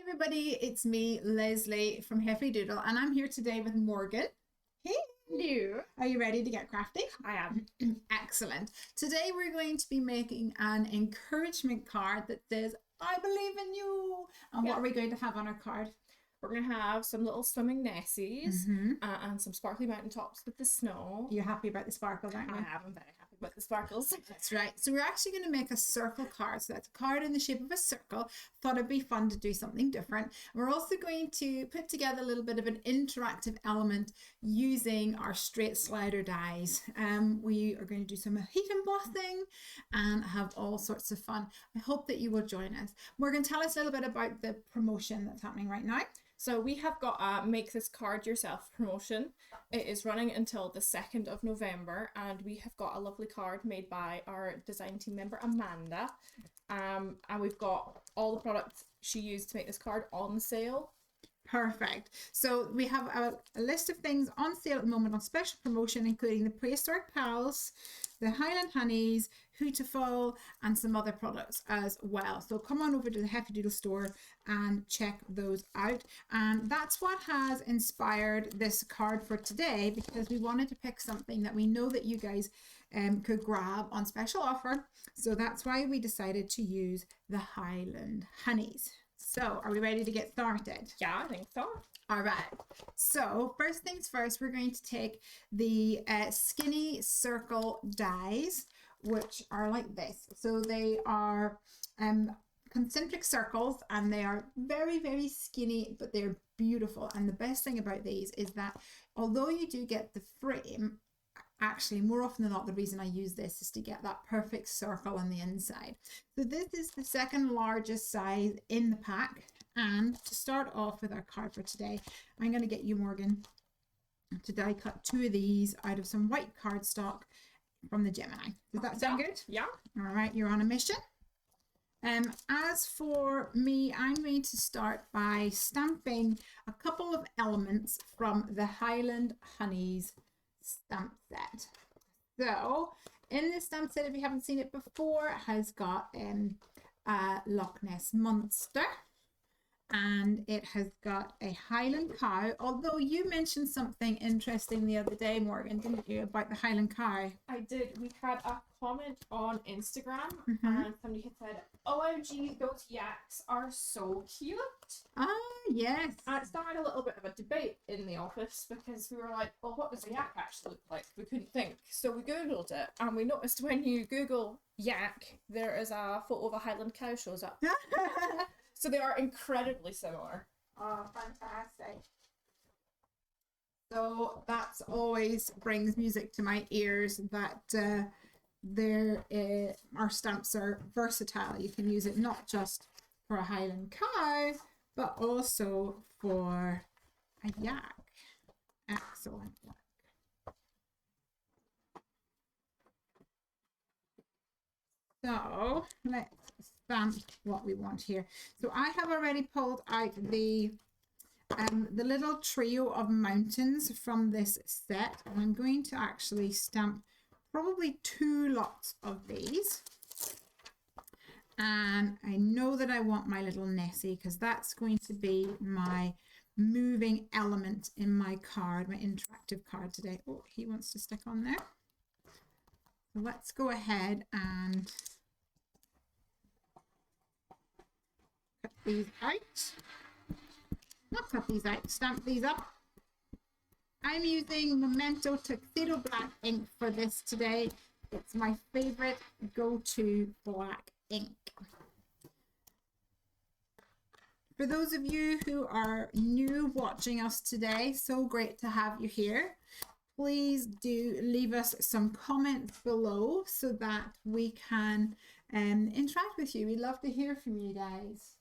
Everybody, it's me, Leslie from Heffy Doodle, and I'm here today with Morgan. Hey! Hello. Are you ready to get crafty? I am. Excellent. Today we're going to be making an encouragement card that says, I believe in you. And what are we going to have on our card? We're going to have some little swimming Nessies and some sparkly mountaintops with the snow. You're happy about the sparkles, aren't you? I am. I'm very happy about the sparkles. That's right. So we're actually going to make a circle card. So that's a card in the shape of a circle. Thought it'd be fun to do something different. We're also going to put together a little bit of an interactive element using our straight slider dies. We are going to do some heat embossing and have all sorts of fun. I hope that you will join us. Morgan, tell us a little bit about the promotion that's happening right now. So we have got a Make This Card Yourself promotion. It is running until the 2nd of November, and we have got a lovely card made by our design team member Amanda. And we've got all the products she used to make this card on sale. Perfect. So we have a list of things on sale at the moment on special promotion, including the Prehistoric Pals, the Highland Honeys, Hootiful, and some other products as well. So come on over to the Heffy Doodle store and check those out. And that's what has inspired this card for today, because we wanted to pick something that we know that you guys could grab on special offer. So that's why we decided to use the Highland Honeys. So, are we ready to get started? Yeah, I think so. All right. So, first things first, we're going to take the skinny circle dies, which are like this. So, they are concentric circles, and they are very, very skinny, but they're beautiful. And the best thing about these is that although you do get the frame, actually, more often than not, the reason I use this is to get that perfect circle on the inside. So this is the second largest size in the pack. And to start off with our card for today, I'm going to get you, Morgan, to die cut 2 of these out of some white cardstock from the Gemini. Does that sound good? Yeah. All right, you're on a mission. As for me, I'm going to start by stamping a couple of elements from the Highland Honeys stamp set. So in this stamp set, if you haven't seen it before, it has got a Loch Ness monster, and it has got a Highland cow. Although you mentioned something interesting the other day, Morgan, didn't you, about the Highland cow? I did. We had a comment on Instagram and somebody had said, OMG, those yaks are so cute. Ah, yes. And it started a little bit of a debate in the office because we were like, well, what does a yak actually look like? We couldn't think. So we Googled it, and we noticed when you Google yak, there is a photo of a Highland cow shows up. So they are incredibly similar. Oh, fantastic. So that always brings music to my ears that our stamps are versatile. You can use it not just for a Highland cow, but also for a yak. Excellent work. So let's stamp what we want here. So I have already pulled out the little trio of mountains from this set, and I'm going to actually stamp probably 2 lots of these. And I know that I want my little Nessie, because that's going to be my moving element in my card, my interactive card today. Oh, he wants to stick on there. So let's go ahead and cut these out. Not cut these out, stamp these up. I'm using Memento Tuxedo Black ink for this today. It's my favorite go-to black ink. For those of you who are new watching us today, so great to have you here. Please do leave us some comments below so that we can interact with you. We'd love to hear from you guys.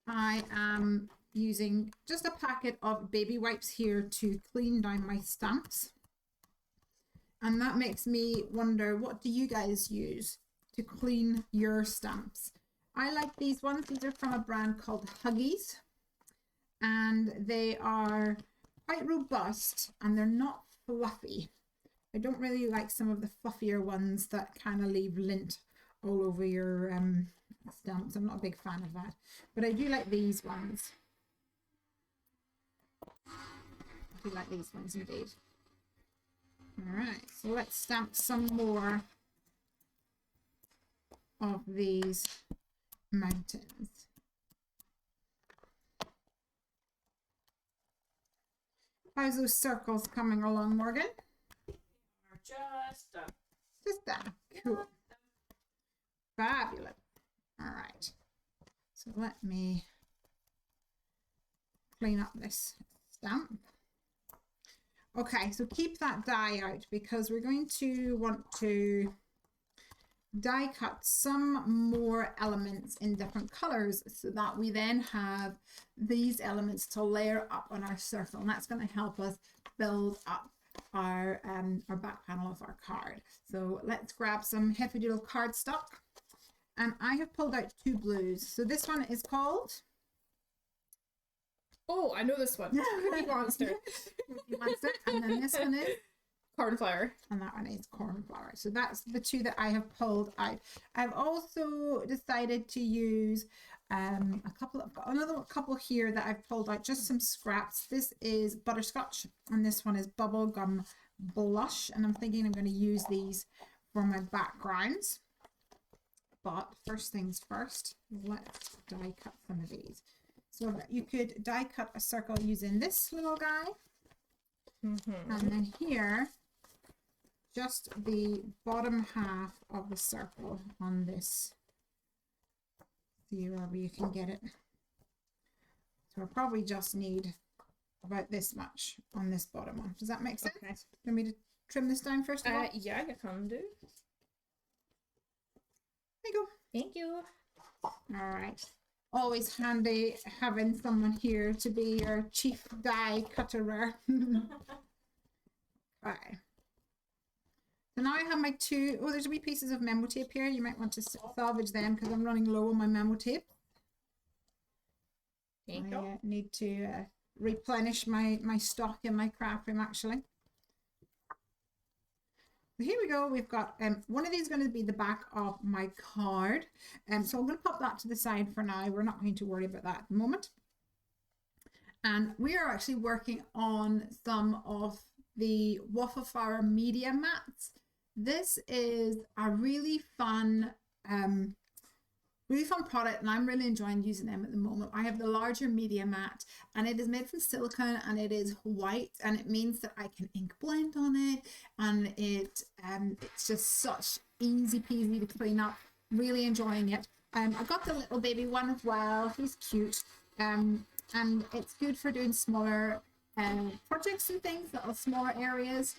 I am using just a packet of baby wipes here to clean down my stamps. And that makes me wonder, what do you guys use to clean your stamps? I like these ones. These are from a brand called Huggies, and they are quite robust and they're not fluffy. I don't really like some of the fluffier ones that kind of leave lint all over your stamps. I'm not a big fan of that, but I do like these ones. I do like these ones indeed. All right, so let's stamp some more of these mountains. How's those circles coming along, Morgan? Just done. Just done. Cool. Fabulous. All right. So let me clean up this stamp. Okay, so keep that die out because we're going to want to die cut some more elements in different colors so that we then have these elements to layer up on our circle, and that's going to help us build up our back panel of our card. So let's grab some Heffy Doodle cardstock, and I have pulled out 2 blues. So this one is called, oh, I know this one. Cookie Monster. Cookie Monster, and then this one is Cornflower. and that one is cornflower. So that's the 2 that I have pulled out. I've also decided to use I've got another couple here that I've pulled out, just some scraps. This is butterscotch and this one is bubblegum blush, and I'm thinking I'm going to use these for my backgrounds. But first things first, let's die cut some of these. So you could die cut a circle using this little guy, and then here just the bottom half of the circle on this. See wherever you can get it. So I probably just need about this much on this bottom one. Does that make sense? Okay. Want me to trim this down first of all? Yeah, you can do. There you go. Thank you. All right. Always handy having someone here to be your chief die cutterer. Okay. So now I have my 2, oh, there's a wee pieces of memo tape here. You might want to salvage them because I'm running low on my memo tape. Thank you. I need to replenish my stock in my craft room actually. So here we go. We've got one of these is going to be the back of my card. So I'm going to pop that to the side for now. We're not going to worry about that at the moment. And we are actually working on some of the Waffle Flower media mats. This is a really fun product, and I'm really enjoying using them at the moment. I have the larger media mat, and it is made from silicone, and it is white, and it means that I can ink blend on it, and it's just such easy peasy to clean up. Really enjoying it. I got the little baby one as well. He's cute, and it's good for doing smaller projects and things, little smaller areas.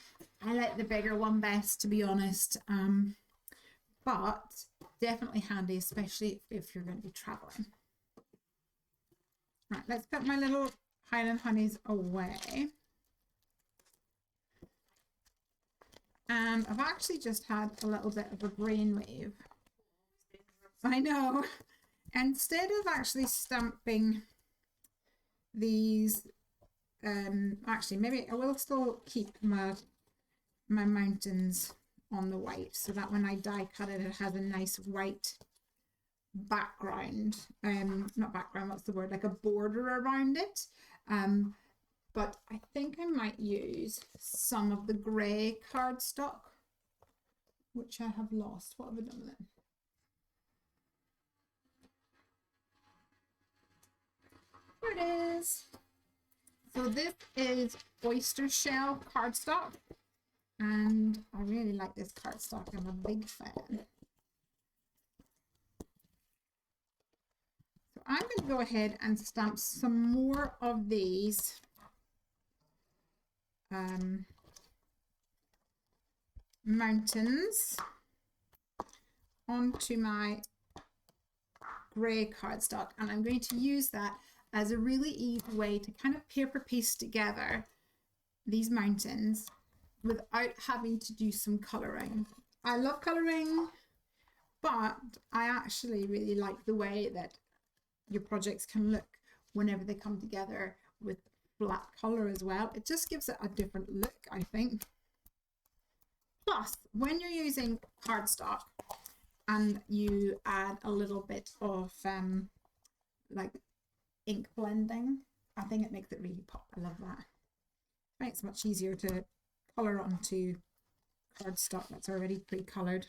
I like the bigger one best, to be honest, but definitely handy, especially if you're going to be traveling. Right, let's put my little Highland Honeys away. And I've actually just had a little bit of a brainwave. I know. Instead of actually stamping these, actually maybe I will still keep my mountains on the white so that when I die cut it, it has a nice white background. Not background, what's the word? Like a border around it. But I think I might use some of the grey cardstock, which I have lost. What have I done with it? Here it is. So this is oyster shell cardstock, and I really like this cardstock. I'm a big fan. So I'm going to go ahead and stamp some more of these mountains onto my grey cardstock, and I'm going to use that as a really easy way to kind of paper piece together these mountains without having to do some colouring. I love colouring, but I actually really like the way that your projects can look whenever they come together with flat colour as well. It just gives it a different look, I think. Plus, when you're using cardstock and you add a little bit of like ink blending, I think it makes it really pop. I love that. It makes it much easier to colour onto cardstock that's already pre-coloured.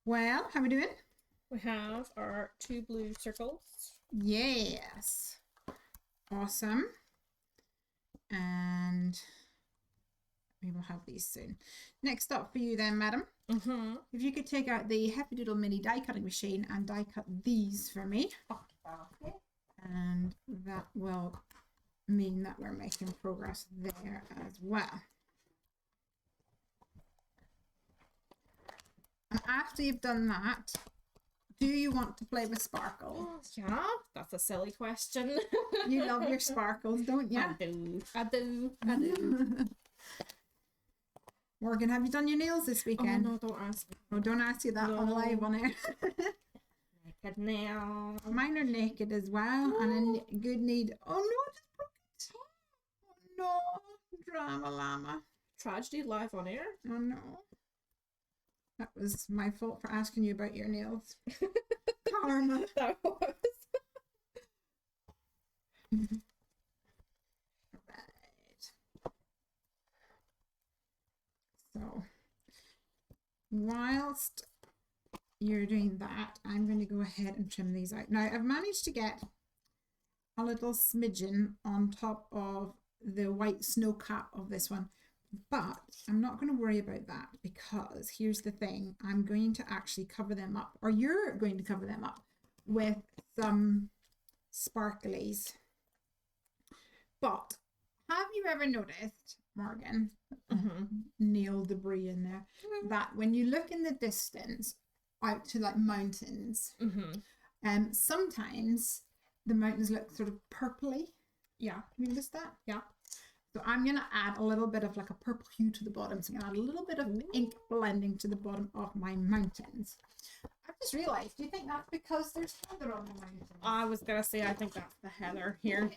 Well, how are we doing? We have our 2 blue circles. Yes. Awesome. And we will have these soon. Next up for you then, madam. If you could take out the Heffy Doodle mini die cutting machine and die cut these for me. Okay. And that will mean that we're making progress there as well. And after you've done that, do you want to play with sparkle? Yeah, that's a silly question. You love your sparkles, don't you? I do. Morgan, have you done your nails this weekend? Oh no, don't ask me. Oh, don't ask you that on live on air. Naked nail. Mine are naked as well, and in good need. Oh no, just broken top. Oh no, drama llama. Tragedy live on air. Oh no. That was my fault for asking you about your nails. Karma. That was. Right. So, whilst you're doing that, I'm going to go ahead and trim these out. Now, I've managed to get a little smidgen on top of the white snow cap of this one. But I'm not going to worry about that, because here's the thing. I'm going to actually cover them up, or you're going to cover them up with some sparklies. But have you ever noticed, Morgan, nail debris in there, that when you look in the distance out to like mountains, sometimes the mountains look sort of purpley? Yeah. Have you noticed that? Yeah. So I'm going to add a little bit of like a purple hue to the bottom. So I'm going to add a little bit of ink blending to the bottom of my mountains. I've just realised, do you think that's because there's heather on the mountains? I was going to say, I think that's the heather here.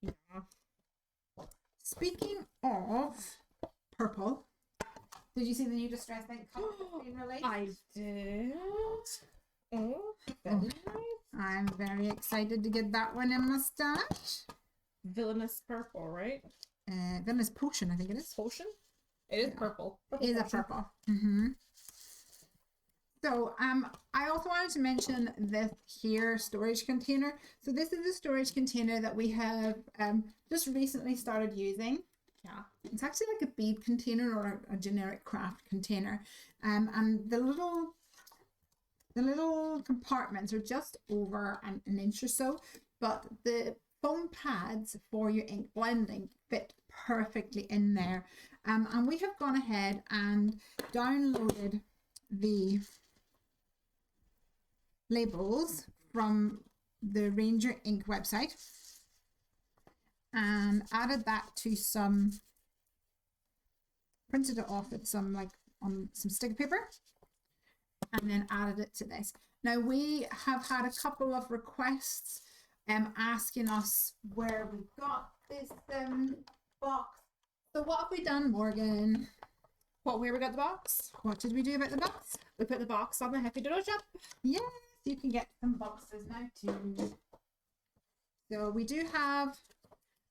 Yeah. Speaking of purple, did you see the new Distress Ink colour that's been released? I did. Oh, very nice. I'm very excited to get that one in my stash. Villainous purple, right? Villainous Potion, I think it is. Potion? It is purple. It is a purple. So I also wanted to mention this here storage container. So this is a storage container that we have just recently started using. Yeah. It's actually like a bead container or a generic craft container. And the little compartments are just over an inch or so, but the foam pads for your ink blending fit perfectly in there. And we have gone ahead and downloaded the labels from the Ranger Ink website and added that to printed it off with some like on some sticker paper and then added it to this. Now we have had a couple of requests asking us where we got this box. So what have we done, Morgan? Where we got the box? What did we do about the box? We put the box on the Heffy Doodle shop. Yes, you can get some boxes now too. So we do have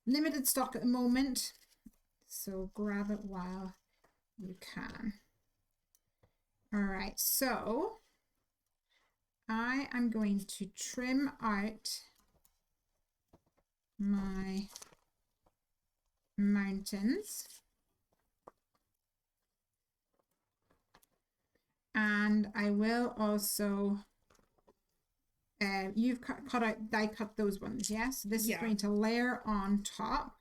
limited stock at the moment, so grab it while you can. All right, so I am going to trim out my mountains, and I will also you've die cut those ones, yes? This is going to layer on top,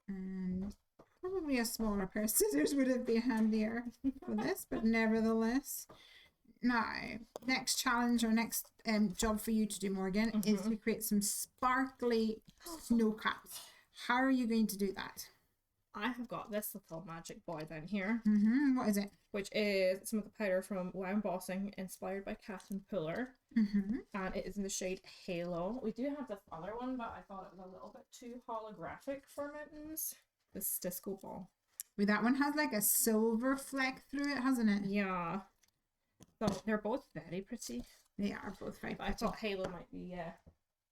and probably a smaller pair of scissors would have been handier for this, but nevertheless. Now, next challenge or next job for you to do, Morgan, is to create some sparkly snow caps. How are you going to do that? I have got this little magic boy down here, What is it? which is some of the powder from Wow Embossing, inspired by Catherine Puller. And it is in the shade Halo. We do have this other one, but I thought it was a little bit too holographic for mittens. This is Disco Ball. Well, that one has like a silver fleck through it, hasn't it? Yeah. So they're both very pretty. They are both very But I pretty. thought Halo might be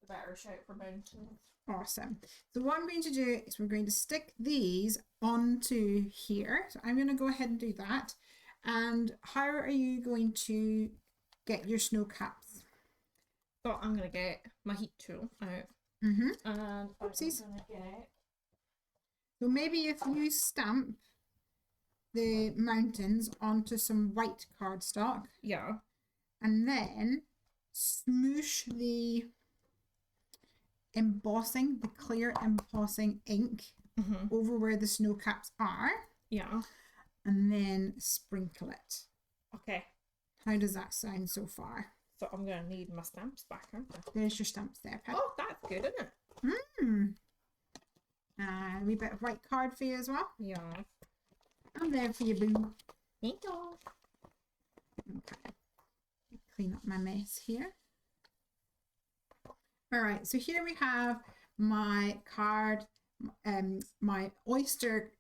the better shout for mountains. Awesome. So what I'm going to do is we're going to stick these onto here. So I'm going to go ahead and do that. And how are you going to get your snow caps? So I'm going to get my heat tool out. Mm-hmm. And Oopsies. I'm going to get... So maybe if you stamp the mountains onto some white cardstock. Yeah. And then smoosh the embossing, the clear embossing ink over where the snow caps are. Yeah. And then sprinkle it. Okay. How does that sound so far? So I'm going to need my stamps back, aren't I? There's your stamps there, Pet. Oh, that's good, isn't it? A wee bit of white card for you as well. Yeah. And there for you, boo. Thank you. Okay. Clean up my mess here. All right, so here we have my card, my oyster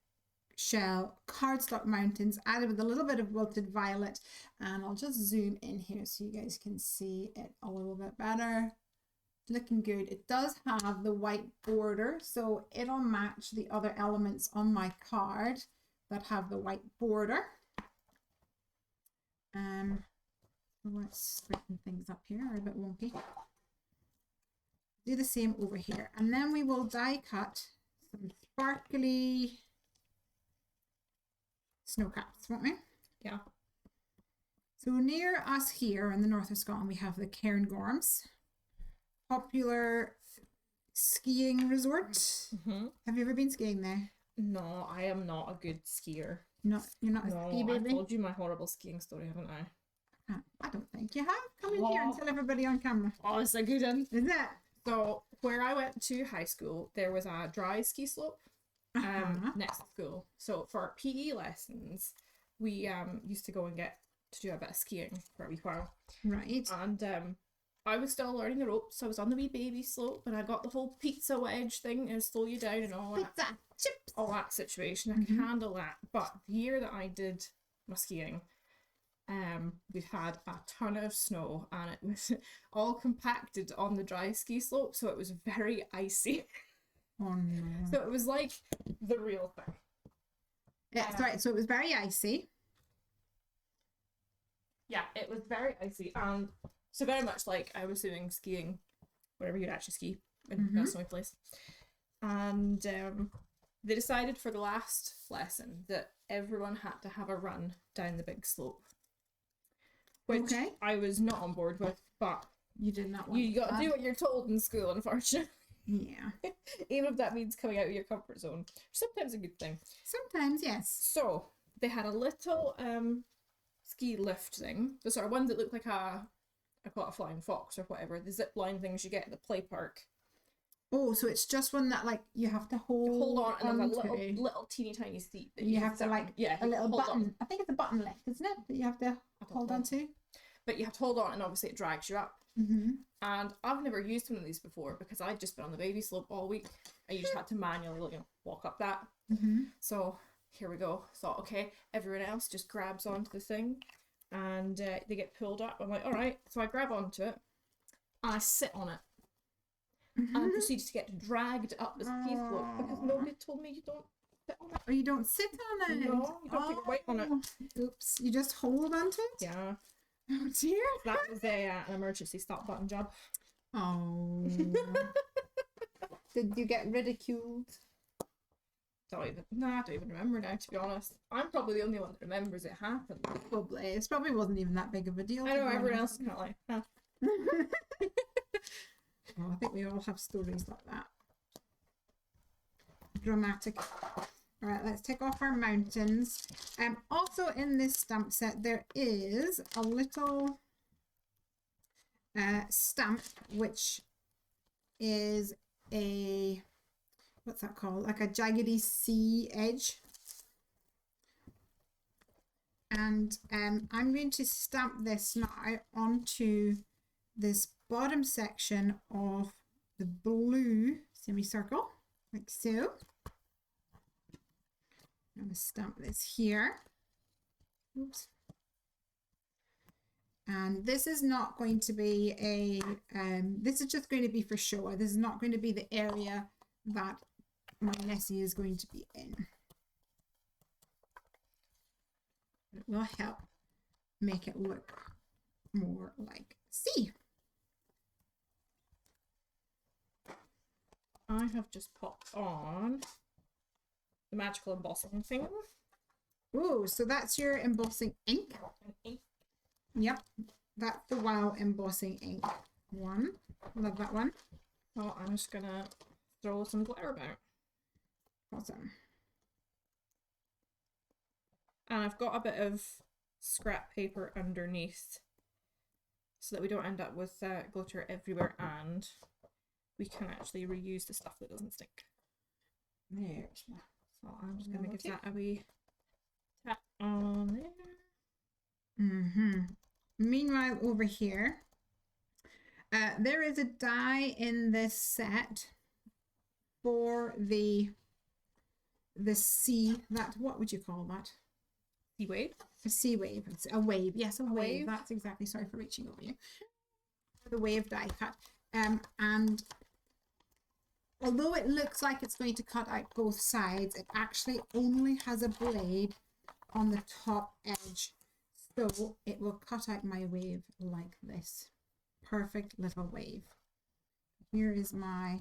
shell cardstock mountains added with a little bit of wilted violet, and I'll just zoom in here so you guys can see it a little bit better. Looking good. It does have the white border, so it'll match the other elements on my card that have the white border. Let's straighten things up here, are a bit wonky. Do the same over here, and then we will die cut some sparkly snow caps, won't we? Yeah. So near us here in the north of Scotland, we have the Cairngorms, popular skiing resort. Have you ever been skiing there? No, I am not a good skier. No, you're not a ski baby? I told you my horrible skiing story, haven't I? I don't think you have. Come in here and tell everybody on camera. Oh, it's a good one. Is it? So where I went to high school, there was a dry ski slope next to school. So for our PE lessons, we used to go and get to do a bit of skiing for a wee while. Right. And I was still learning the ropes. So I was on the wee baby slope, and I got the whole pizza wedge thing and slow you down and all that. Pizza chips. All that situation. I can handle that. But the year that I did my skiing, we've had a ton of snow, and it was all compacted on the dry ski slope, so it was very icy. Oh no. So it was like the real thing. Yeah, right. So it was very icy. Yeah, it was very icy, and so very much like I was doing skiing, wherever you'd actually ski in a snowy place. And they decided for the last lesson that everyone had to have a run down the big slope. Which I was not on board with, but you did not want you got to do what you're told in school, unfortunately. Yeah. Even if that means coming out of your comfort zone. Sometimes a good thing. Sometimes, yes. So they had a little ski lift thing. The sort of one that looked like I call it a flying fox or whatever. The zip line things you get at the play park. Oh, so it's just one that like you have to hold on, and there's a to. little teeny tiny seat that you have to like a little button. On. I think it's a button lift, isn't it? That you have to hold on to. But you have to hold on, and obviously it drags you up. And I've never used one of these before because I'd just been on the baby slope all week. I just had to manually walk up that. So here we go. Thought, okay, everyone else just grabs onto the thing, and they get pulled up. I'm like, all right. So I grab onto it, and I sit on it. And I proceeded to get dragged up the ski slope because nobody told me you don't sit on it. Or you don't sit on it. No, you don't put your weight on it. Oops, you just hold onto it? Yeah. Oh dear. That was an emergency stop button job. Oh. Did you get ridiculed? I don't even remember now, to be honest. I'm probably the only one that remembers it happened. Probably. It probably wasn't even that big of a deal. I know, everyone else is kind of like, huh. Oh, I think we all have stories like that. Dramatic. All right, let's take off our mountains. Also in this stamp set, there is a little stamp, which is what's that called? Like a jaggedy C edge. And I'm going to stamp this now onto this bottom section of the blue semicircle, like so. I'm going to stamp this here. Oops. And this is not going to be a, this is just going to be for show. This is not going to be the area that my Nessie is going to be in. It will help make it look more like C. I have just popped on the magical embossing thing. Oh, so that's your embossing ink. Yep, that's the WOW embossing ink one. Love that one. So I'm just gonna throw some glitter about. Awesome. And I've got a bit of scrap paper underneath so that we don't end up with glitter everywhere, and we can actually reuse the stuff that doesn't stick. There's my. So I'm just gonna give that a wee tap on there. Meanwhile, over here, there is a die in this set for the sea. That, what would you call that? Sea wave. A sea wave. It's a wave. Yes, a wave. Wave. That's exactly. Sorry for reaching over you. The wave die cut. And although it looks like it's going to cut out both sides, it actually only has a blade on the top edge. So it will cut out my wave like this. Perfect little wave. Here is my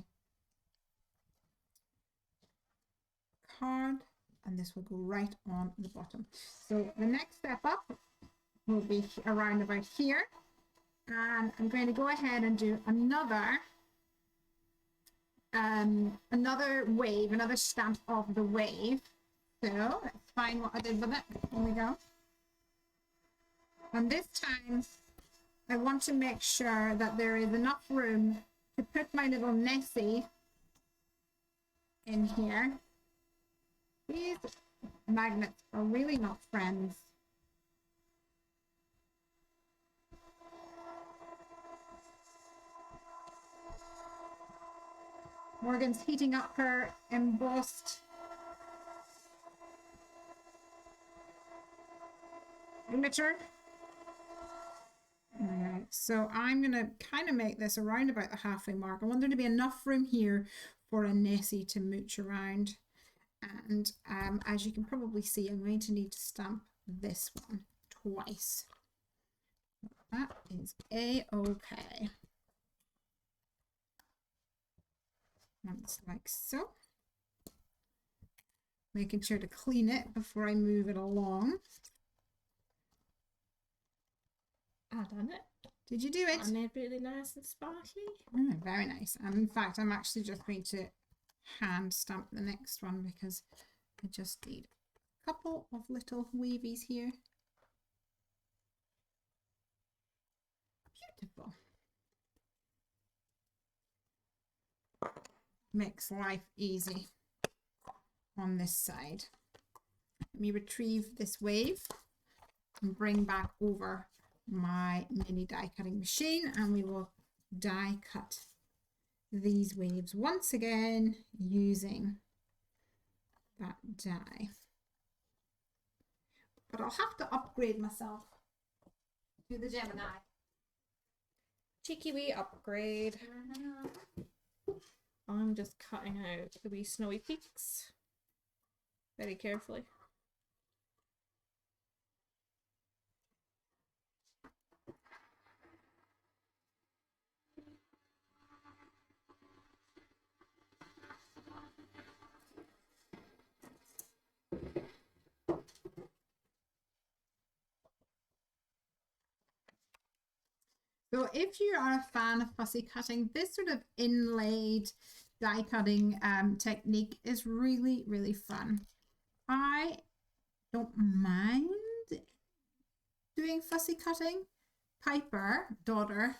card, and this will go right on the bottom. So the next step up will be around about here. And I'm going to go ahead and do another wave, another stamp of the wave. So let's find what I did with it. Here we go. And this time I want to make sure that there is enough room to put my little Nessie in here. These magnets are really not friends. Morgan's heating up her embossed glitter. Alright, so I'm going to kind of make this around about the halfway mark. I want there to be enough room here for a Nessie to mooch around. And as you can probably see, I'm going to need to stamp this one twice. That is A-okay. Once like so. Making sure to clean it before I move it along. I done it. Did you do it? And they're really nice and sparkly. Oh, very nice. And in fact, I'm actually just going to hand stamp the next one because I just need a couple of little wavies here. Beautiful. Makes life easy on this side. Let me retrieve this wave and bring back over my mini die cutting machine, and we will die cut these waves once again using that die. But I'll have to upgrade myself to the Gemini. Cheeky wee upgrade. I'm just cutting out the wee snowy peaks very carefully. So if you are a fan of fussy cutting, this sort of inlaid die cutting technique is really, really fun. I don't mind doing fussy cutting. Piper, daughter,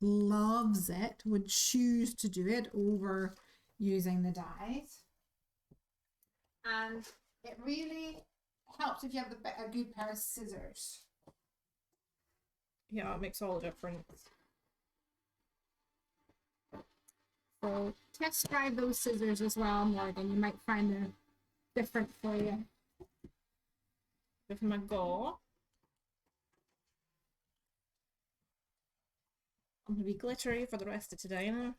loves it, would choose to do it over, using the dies. And it really helps if you have a good pair of scissors. Yeah, it makes all the difference. So test drive those scissors as well, Morgan. You might find they're different for you. With my go. I'm gonna be glittery for the rest of today now.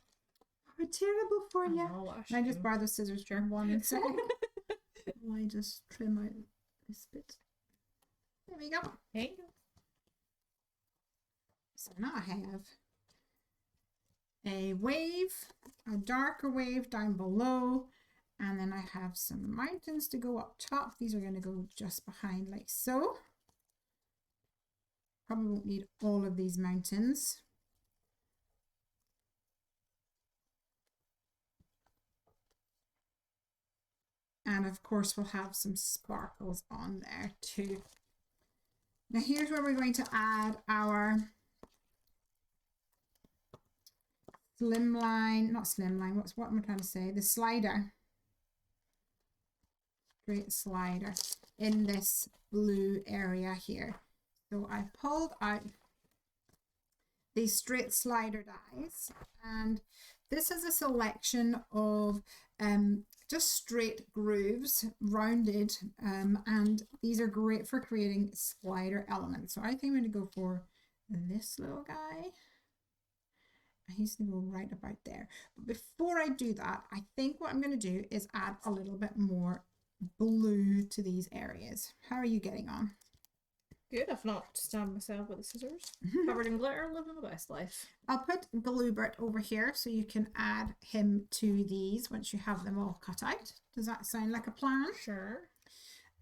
How terrible for you. Oh, Can I just borrow the scissors for 1 second? While I just trim out this bit. There we go. There you go. So now I have a wave, a darker wave down below, and then I have some mountains to go up top. These are going to go just behind like so. Probably won't need all of these mountains. And of course we'll have some sparkles on there too. Now here's where we're going to add our slimline, not slimline, what am I trying to say? The slider. Straight slider in this blue area here. So I pulled out these straight slider dies, and this is a selection of just straight grooves, rounded, and these are great for creating slider elements. So I think I'm going to go for this little guy. He's going to go right about there. But before I do that, I think what I'm going to do is add a little bit more blue to these areas. How are you getting on? Good. I've not stabbed myself with the scissors. Covered in glitter, living the best life. I'll put Gluebert over here so you can add him to these once you have them all cut out. Does that sound like a plan? Sure.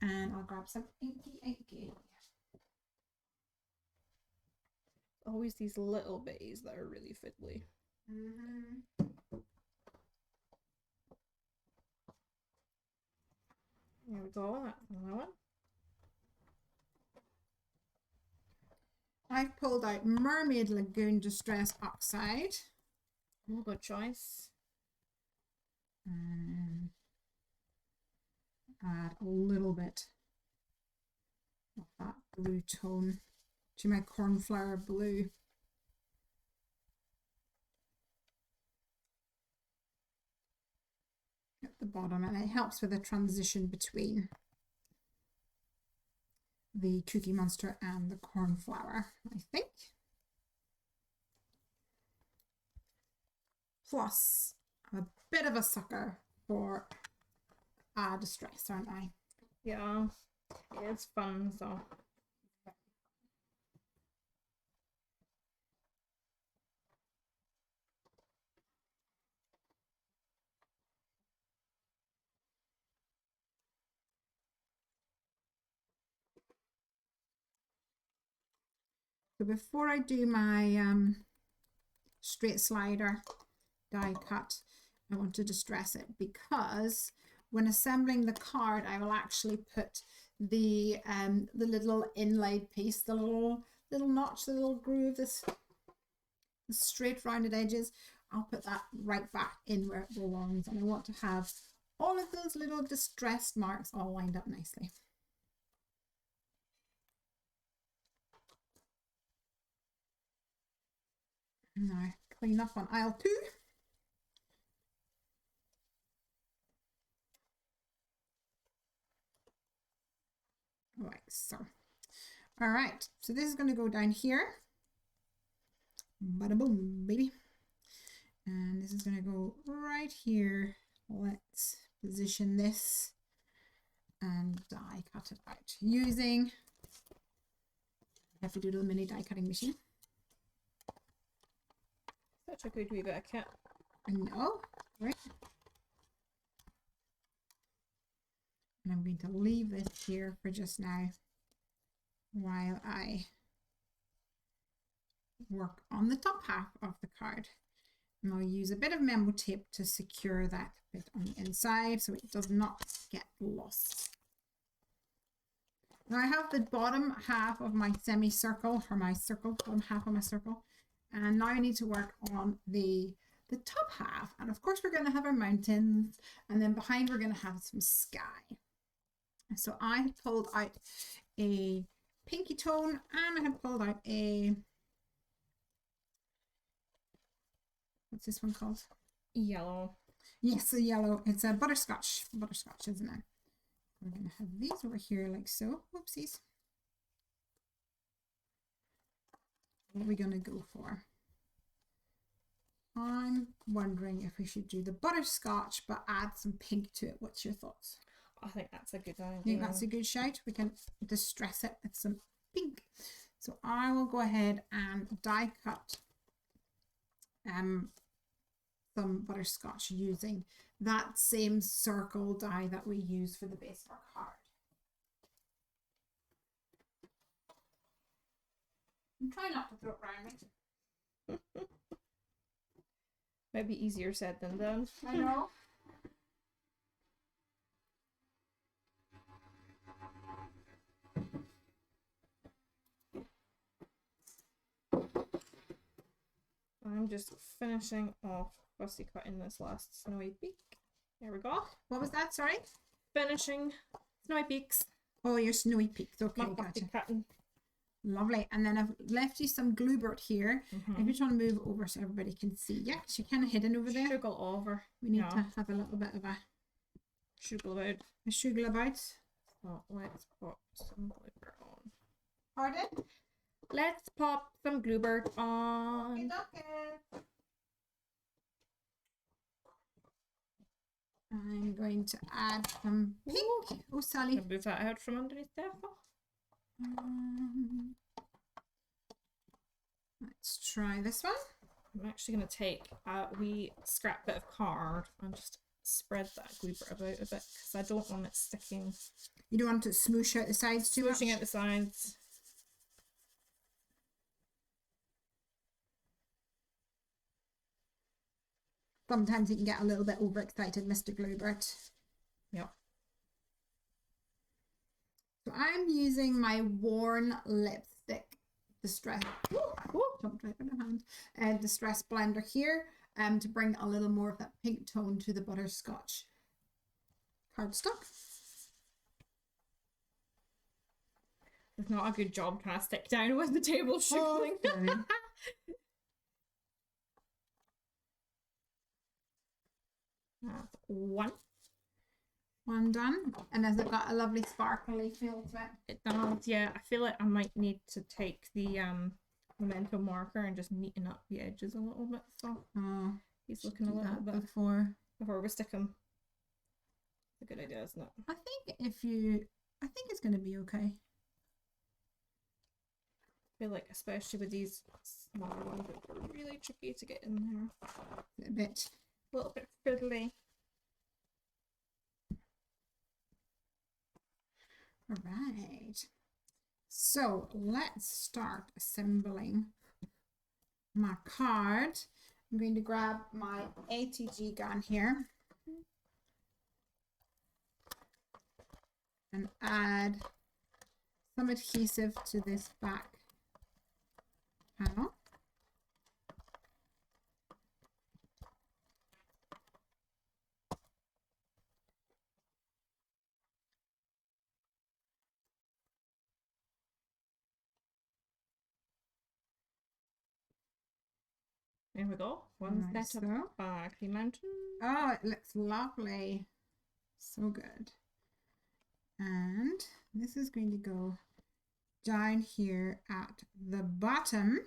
And I'll grab some inky. Always these little bitties that are really fiddly. There we go. That's another one. I've pulled out Mermaid Lagoon Distress Oxide. Oh, good choice. And add a little bit of that blue tone to my cornflower blue. At the bottom, and it helps with the transition between the Cookie Monster and the cornflower, I think. Plus, I'm a bit of a sucker for distress, aren't I? Yeah, it's fun, so. So before I do my straight slider die cut, I want to distress it, because when assembling the card, I will actually put the little inlaid piece, the little notch, the little groove, the straight rounded edges. I'll put that right back in where it belongs, and I want to have all of those little distressed marks all lined up nicely. Now clean up on aisle 2. All right, so this is going to go down here. Bada boom, baby. And this is going to go right here. Let's position this and die cut it out using Heffy Doodle mini die cutting machine. Such a good wee bit of kit. I know, right? And I'm going to leave this here for just now while I work on the top half of the card. And I'll use a bit of memo tape to secure that bit on the inside so it does not get lost. Now I have the bottom half of my semicircle, or my circle, bottom half of my circle. And now I need to work on the the top half. And of course we're going to have our mountains, and then behind we're going to have some sky. So I have pulled out a pinky tone, and I have pulled out a, what's this one called? Yellow. Yes, a yellow. It's a butterscotch, isn't it? We're going to have these over here like so. Whoopsies. What are we going to go for? I'm wondering if we should do the butterscotch but add some pink to it. What's your thoughts? I think that's a good idea. I think that's a good shout. We can distress it with some pink. So I will go ahead and die cut some butterscotch using that same circle die that we use for the base of our card. I'm trying not to throw it around me. Might be easier said than done. I know. I'm just finishing off fussy cutting this last snowy peak. There we go. What was that? Sorry? Finishing snowy peaks. Oh, your snowy peaks. Okay, My fussy gotcha. cutting. Lovely. And then I've left you some Bluebird here. I just want to move over so everybody can see. Yeah, she's kind of hidden over there. Sugar over. We need to have a little bit of a sugar about. Sugar about. So let's pop some Bluebird on. Pardon? Let's pop some Bluebird on. I'm going to add some pink. Oh, Sally. Can move that out from underneath there. Let's try this one. I'm actually going to take a wee scrap bit of card and just spread that Bluebird about a bit because I don't want it sticking. You don't want to smoosh out the sides too much? Smooshing out the sides. Sometimes you can get a little bit overexcited, Mr. Bluebird. Yep. So I'm using my worn lipstick distress. Jumped right in my hand. Distress blender here to bring a little more of that pink tone to the butterscotch cardstock. It's not a good job trying to stick down with the table shuffling. Okay. That's one. One done. And has it got a lovely sparkly feel to it? It does, yeah. I feel like I might need to take the memento marker and just neaten up the edges a little bit. So he's looking a little bit before we stick him. It's a good idea, isn't it? I think it's going to be okay. I feel like especially with these smaller ones, it's really tricky to get in there. A little bit fiddly. All right. So let's start assembling my card. I'm going to grab my ATG gun here and add some adhesive to this back panel. There we go. One set of Baggy Mountain. Oh, it looks lovely. So good. And this is going to go down here at the bottom.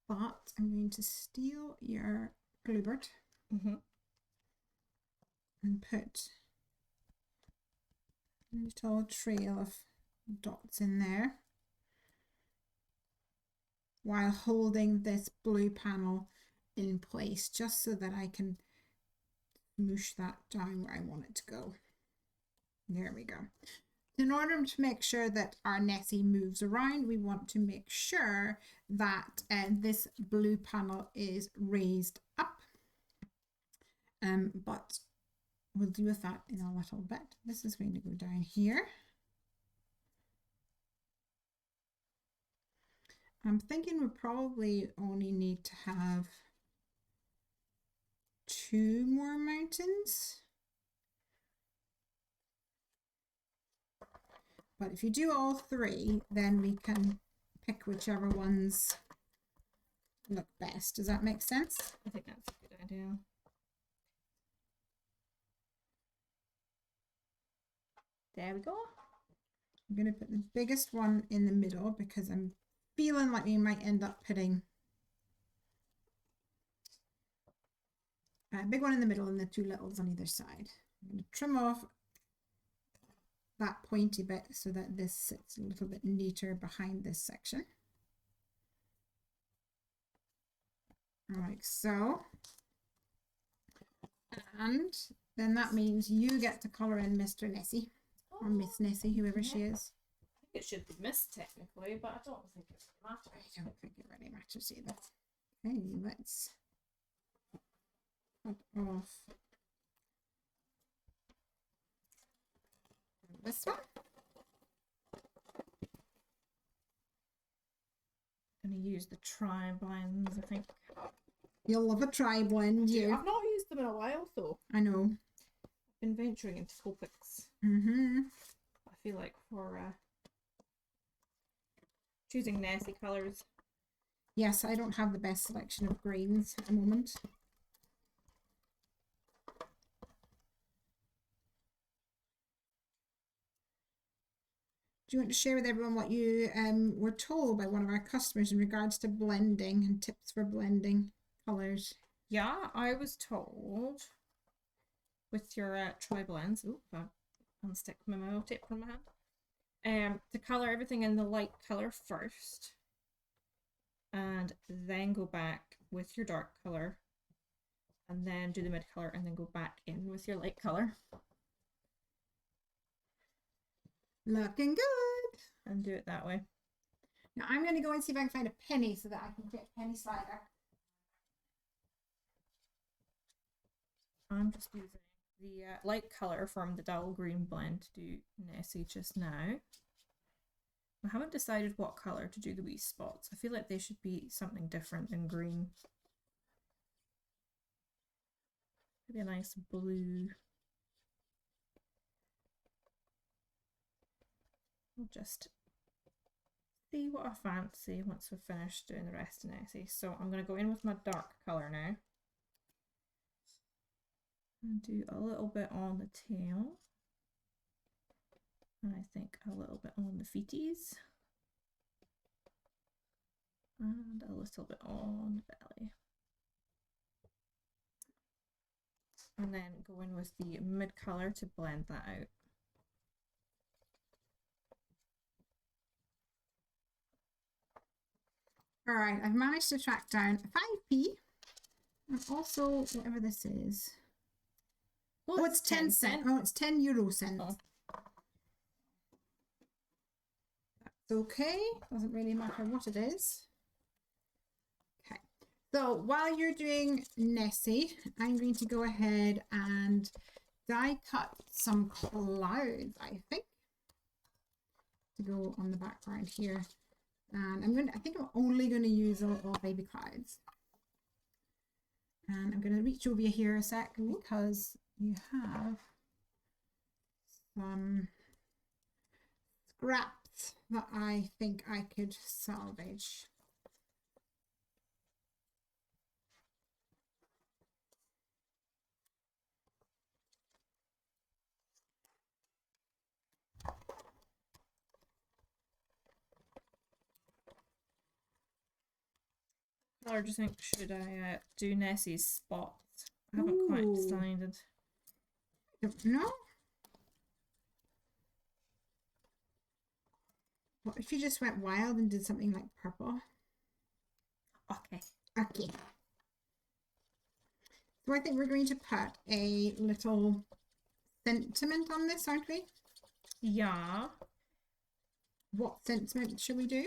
But I'm going to steal your Bluebird and put a little trail of dots in there, while holding this blue panel in place just so that I can smoosh that down where I want it to go. There we go. In order to make sure that our Nessie moves around, we want to make sure that this blue panel is raised up. But we'll deal with that in a little bit. This is going to go down here. I'm thinking we probably only need to have 2 more mountains. But if you do all 3, then we can pick whichever ones look best. Does that make sense? I think that's a good idea. There we go. I'm going to put the biggest one in the middle because I'm feeling like we might end up putting a big one in the middle and the 2 littles on either side. I'm going to trim off that pointy bit so that this sits a little bit neater behind this section. Like so. And then that means you get to colour in Mr. Nessie. Or Miss Nessie, whoever she is. I think it should be Miss technically, but I don't think it matters. I don't think it really matters either. Okay, let's cut off this one. I'm going to use the tri-blends, I think. You'll love a tri-blend, you. I've not used them in a while though. I know. I've been venturing into Copics. I feel like for choosing Nessie colours. Yes, I don't have the best selection of greens at the moment. Do you want to share with everyone what you were told by one of our customers in regards to blending and tips for blending colours? Yeah, I was told with your tri-blends, I unstick my memo tape from my hand, to colour everything in the light colour first and then go back with your dark colour and then do the mid colour and then go back in with your light colour. Looking good. And do it that way. Now I'm going to go and see if I can find a penny so that I can get a penny slider. I'm just using the light colour from the dull green blend to do Nessie just now. I haven't decided what colour to do the wee spots. I feel like they should be something different than green. Maybe a nice blue. We'll just see what I fancy once we've finished doing the rest of Nessie. So I'm going to go in with my dark colour now. And do a little bit on the tail. And I think a little bit on the feeties. And a little bit on the belly. And then go in with the mid colour to blend that out. All right, I've managed to track down 5p and also whatever this is. Well, oh, it's 10 cents. Oh, it's 10 euro cents. Oh. That's okay. Doesn't really matter what it is. Okay. So while you're doing Nessie, I'm going to go ahead and die cut some clouds, I think, to go on the background here. And I think I'm only going to use a little baby clouds. And I'm going to reach over here a sec because you have some scraps that I think I could salvage. Or do you think should I do Nessie's spots? I haven't quite decided. Don't know. What if you just went wild and did something like purple? Okay. Okay. So I think we're going to put a little sentiment on this, aren't we? Yeah. What sentiment should we do?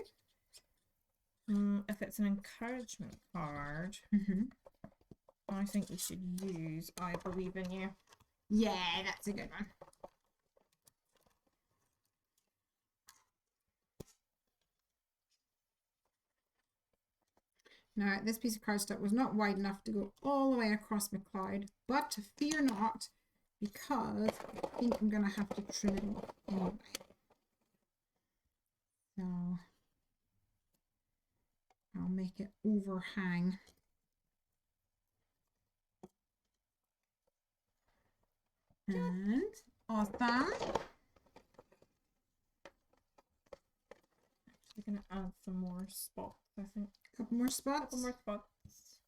If it's an encouragement card, I think we should use I Believe in You. Yeah, that's a good one. Now, this piece of cardstock was not wide enough to go all the way across my cloud, but fear not, because I think I'm going to have to trim it off anyway. So I'll make it overhang. And awesome. We're going to add some more spots, I think. A couple more spots. Couple more spots.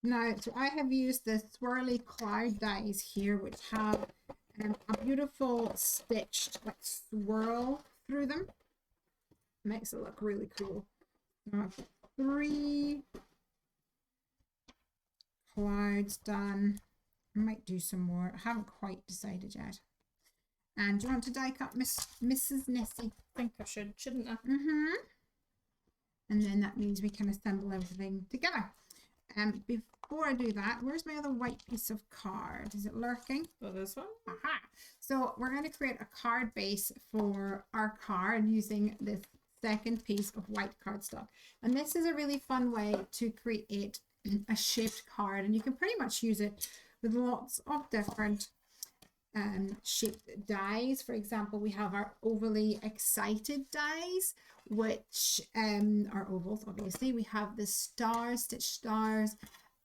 Now, so I have used the Swirly Cloud dies here, which have a beautiful stitched like swirl through them. Makes it look really cool. Now I've got 3 clouds done. I might do some more. I haven't quite decided yet. And do you want to die cut Mrs. Nessie? I think I should, shouldn't I? And then that means we can assemble everything together. Before I do that, where's my other white piece of card? Is it lurking? Oh, this one? Aha! So we're going to create a card base for our card using this second piece of white cardstock. And this is a really fun way to create a shaped card, and you can pretty much use it with lots of different shaped dies. For example, we have our overly excited dies, which are ovals, obviously. We have the stars, stitched stars,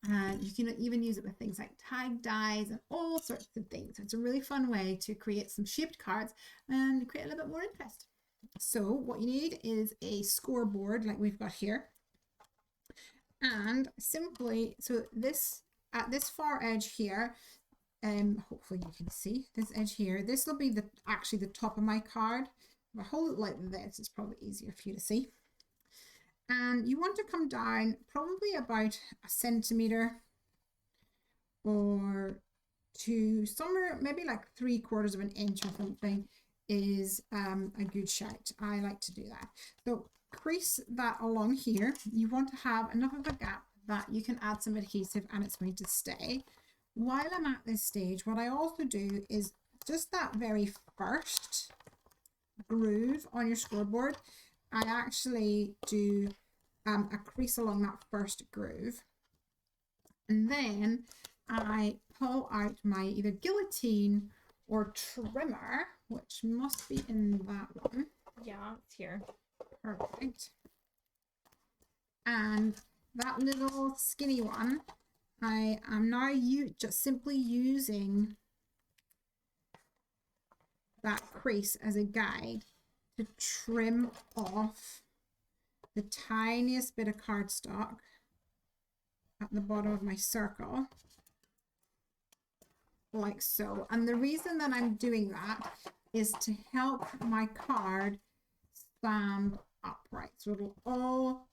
and you can even use it with things like tag dies and all sorts of things. It's a really fun way to create some shaped cards and create a little bit more interest. So what you need is a scoreboard like we've got here, and simply, so this at this far edge here, hopefully you can see this edge here, this will be actually the top of my card. If I hold it like this, it's probably easier for you to see. And you want to come down probably about 1 centimeter or to somewhere, maybe like 3/4 of an inch or something is a good shout. I like to do that. So crease that along here. You want to have enough of a gap that you can add some adhesive and it's going to stay. While I'm at this stage, what I also do is just that very first groove on your scoreboard, I actually do a crease along that first groove, and then I pull out my either guillotine or trimmer, which must be in that one. Yeah, it's here. Perfect. And that little skinny one, I am now just simply using that crease as a guide to trim off the tiniest bit of cardstock at the bottom of my circle, like so. And the reason that I'm doing that is to help my card stand upright, so it'll all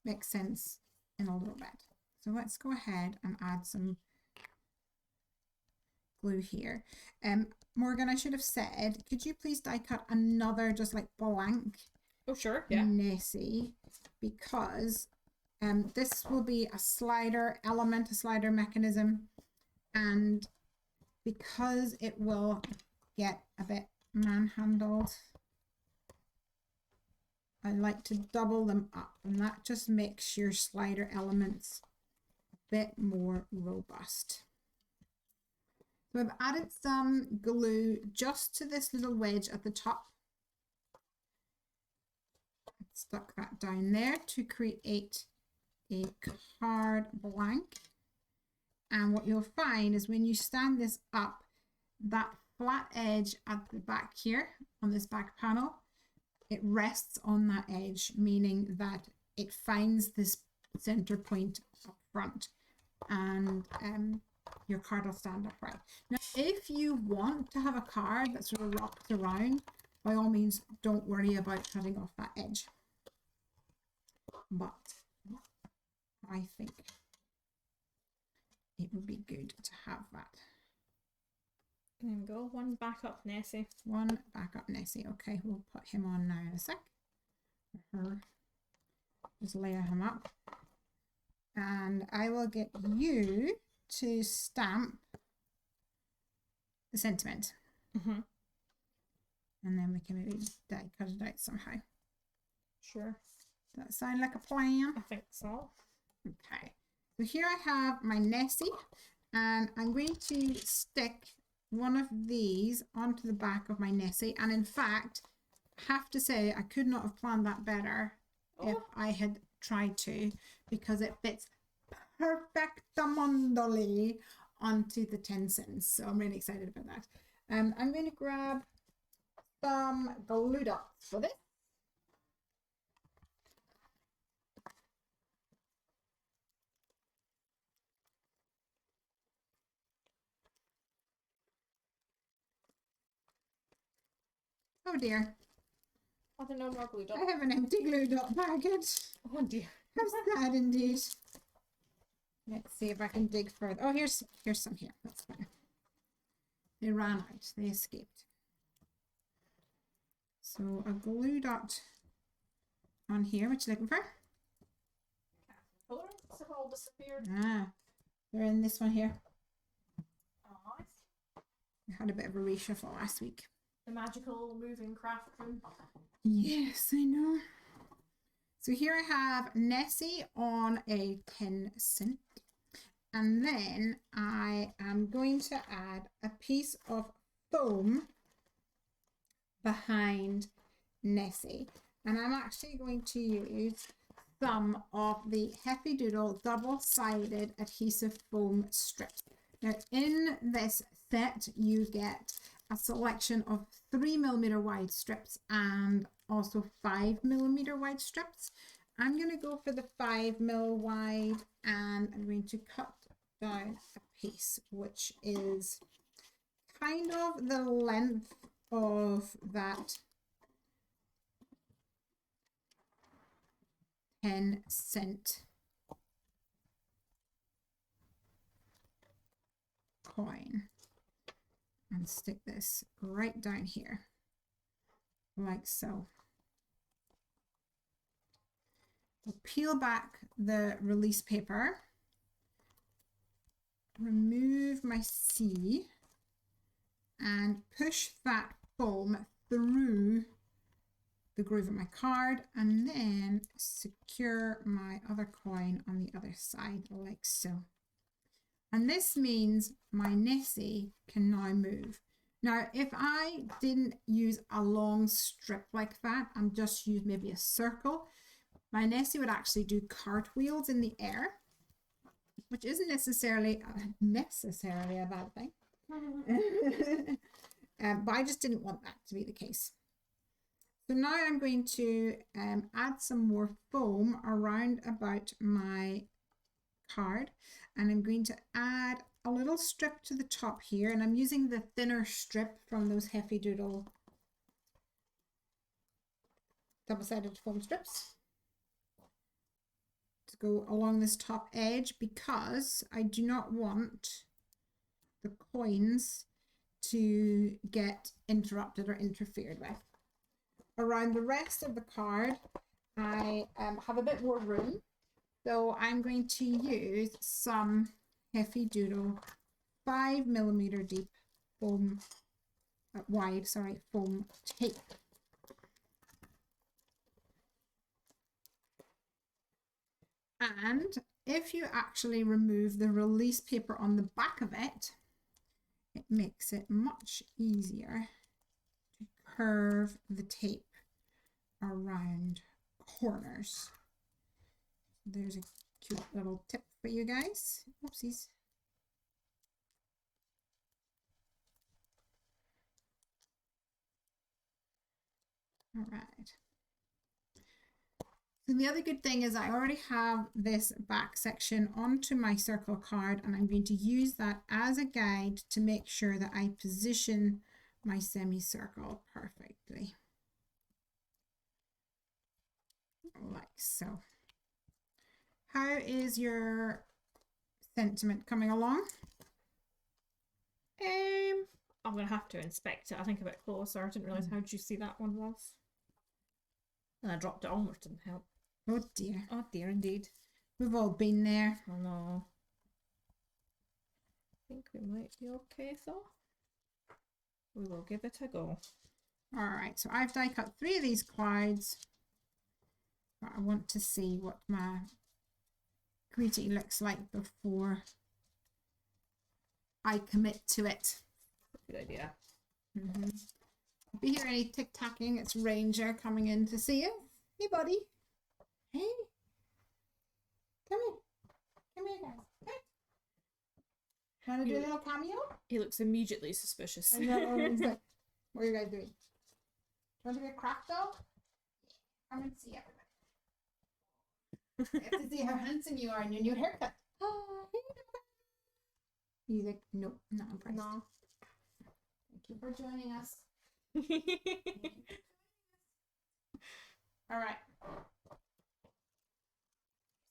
make sense in a little bit. So let's go ahead and add some glue here. Morgan, I should have said, could you please die cut another just like blank Oh, sure. Yeah. Nessie, because this will be a slider element, a slider mechanism, and because it will get a bit manhandled, I like to double them up, and that just makes your slider elements a bit more robust. So I've added some glue just to this little wedge at the top. Stuck that down there to create a card blank. And what you'll find is when you stand this up, that flat edge at the back here on this back panel, it rests on that edge, meaning that it finds this center point up front, and your card will stand upright. Now, if you want to have a card that sort of rocks around, by all means, don't worry about cutting off that edge. But I think it would be good to have that. There we go. One backup Nessie. One backup Nessie. Okay, we'll put him on now in a sec. Or her. Just layer him up. and I will get you to stamp the sentiment. Mm-hmm. And then we can maybe die cut it out somehow. Sure. Does that sound like a plan? I think so. Okay. So here I have my Nessie, and I'm going to stick one of these onto the back of my Nessie. And in fact, I have to say I could not have planned that better if I had tried to, because it fits perfectamondoli onto the 10 cents. So I'm really excited about that. I'm going to grab some glue dots for this. Oh dear. I don't know more glue dot. I have an empty glue dot packet. Oh dear. How sad indeed. Let's see if I can dig further. Oh, here's some here. That's fine. They ran out. They escaped. So a glue dot on here. What you looking for? Colorants have all disappeared. Ah, they're in this one here. Oh, I had a bit of a reshuffle last week. the magical moving craft room. Yes, I know. So here I have Nessie on a 10 cent. And then I am going to add a piece of foam behind Nessie. And I'm actually going to use some of the Heffy Doodle double-sided adhesive foam strips. Now in this set you get a selection of 3mm wide strips and also 5mm wide strips. I'm going to go for the 5mm wide, and I'm going to cut down a piece which is kind of the length of that 10 cent coin, and stick this right down here like so. We'll peel back the release paper, remove my C, and push that foam through the groove of my card, and then secure my other coin on the other side like so. And this means my Nessie can now move. Now, if I didn't use a long strip like that and just use maybe a circle, my Nessie would actually do cartwheels in the air, which isn't necessarily a bad thing. But I just didn't want that to be the case. So now I'm going to add some more foam around about my card, and I'm going to add a little strip to the top here, and I'm using the thinner strip from those Heffy Doodle double-sided foam strips to go along this top edge, because I do not want the coins to get interrupted or interfered with. Around the rest of the card, I have a bit more room, so I'm going to use some Heffy Doodle 5mm deep foam, foam tape. And if you actually remove the release paper on the back of it, it makes it much easier to curve the tape around corners. There's a cute little tip for you guys. Oopsies. All right. So the other good thing is I already have this back section onto my circle card, and I'm going to use that as a guide to make sure that I position my semicircle perfectly. Like so. How is your sentiment coming along? I'm gonna have to inspect it, I think, a bit closer. I didn't realise how juicy that one was. And I dropped it on, which didn't help. Oh dear. Oh dear, indeed. We've all been there. I know. I think we might be okay though. We will give it a go. All right, so I've die cut 3 of these clouds, but I want to see what my greeting looks like before I commit to it. Good idea. If you hear any tick-tacking, it's Ranger coming in to see you. Hey, buddy. Hey. Come here. Come here, guys. Hey. Want to do a little cameo? He looks immediately suspicious. I know. He's like, what are you guys doing? Want to be a craft dog? Come and see everybody. I have to see how handsome you are in your new haircut. Oh, he's like, nope, not impressed. No. Thank you for joining us. All right.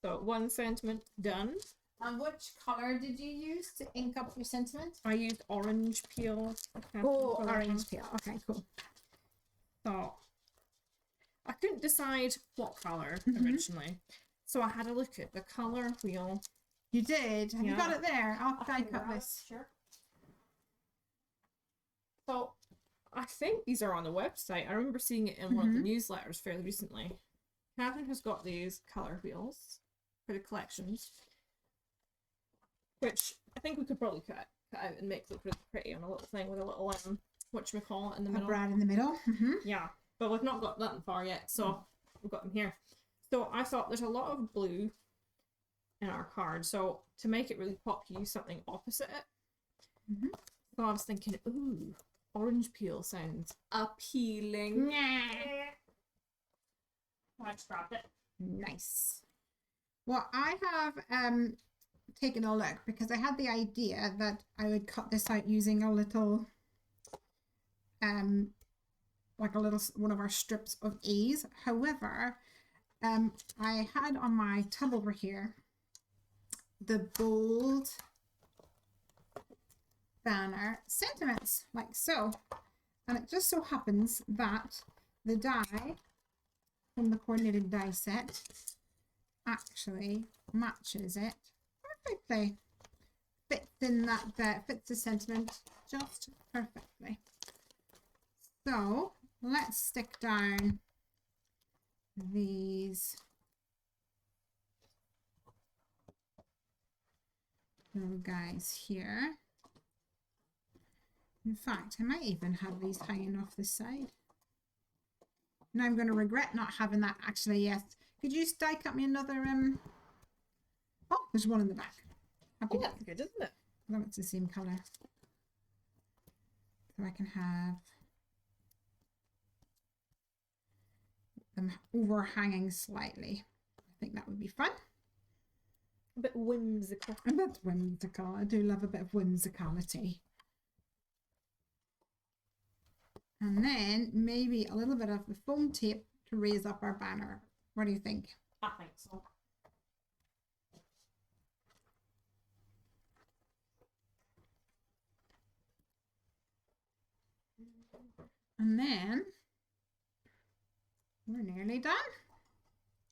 So 1 sentiment done. And which color did you use to ink up your sentiment? I used orange peel. Oh, orange peel. Okay, cool. So I couldn't decide what color originally. So I had a look at the color wheel. You did? Have you got Yeah. it there? I'll die cut this. Sure. So I think these are on the website. I remember seeing it in one of the newsletters fairly recently. Catherine has got these color wheels for the collections, which I think we could probably cut out and make look really pretty on a little thing with a little whatchamacallit in the A middle. brad in the middle. Yeah, but we've not got that far yet, so we've got them here. So I thought there's a lot of blue in our card, so to make it really pop, you use something opposite it. So I was thinking, ooh, orange peel sounds appealing. I just grabbed it. Nice. Well, I have taken a look because I had the idea that I would cut this out using a little like a little one of our strips of A's. However, I had on my tub over here the bold banner sentiments like so, and it just so happens that the die from the coordinated die set actually matches it perfectly. Fits in that fits the sentiment just perfectly. So let's stick down these little guys here. In fact, I might even have these hanging off the side. Now I'm going to regret not having that actually. Yes. Could you die cut me another oh, there's one in the back. Happy Oh, that's good, isn't it? I love it's the same colour. So I can have them overhanging slightly. I think that would be fun. A bit whimsical. A bit whimsical. I do love a bit of whimsicality. And then maybe a little bit of the foam tape to raise up our banner. What do you think? I think so. And then we're nearly done.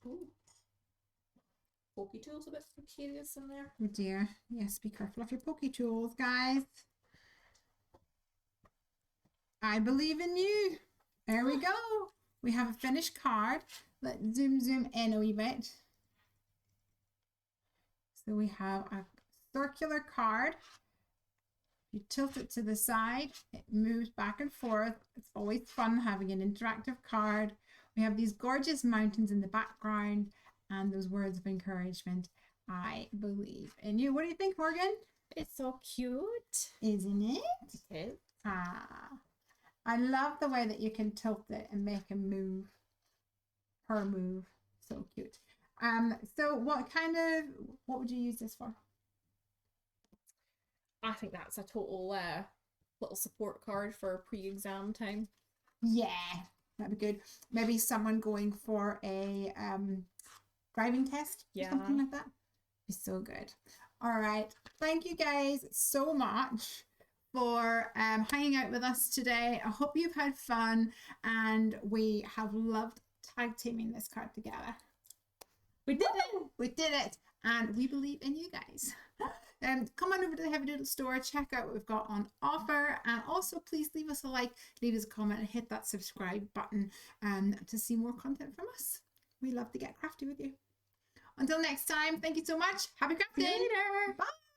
Ooh. Pokey tools a bit precarious in there. Oh dear. Yes, be careful of your pokey tools, guys. I believe in you. There we go. We have a finished card. Let's zoom in a wee bit. So we have a circular card. You tilt it to the side, it moves back and forth. It's always fun having an interactive card. We have these gorgeous mountains in the background and those words of encouragement. I believe in you. What do you think, Morgan? It's so cute. Isn't it? It is. Ah, I love the way that you can tilt it and make him move. Her move. So cute. So what would you use this for? I think that's a total little support card for pre-exam time. Yeah, that'd be good. Maybe someone going for a driving test or Yeah. something like that. Be so good. All right. Thank you guys so much for hanging out with us today. I hope you've had fun and we have loved tag teaming this card together. We did it! We did it! And we believe in you guys. Come on over to the Heffy Doodle store, check out what we've got on offer, and also please leave us a like, leave us a comment, and hit that subscribe button to see more content from us. We love to get crafty with you. Until next time, thank you so much. Happy crafting! See you later! Bye!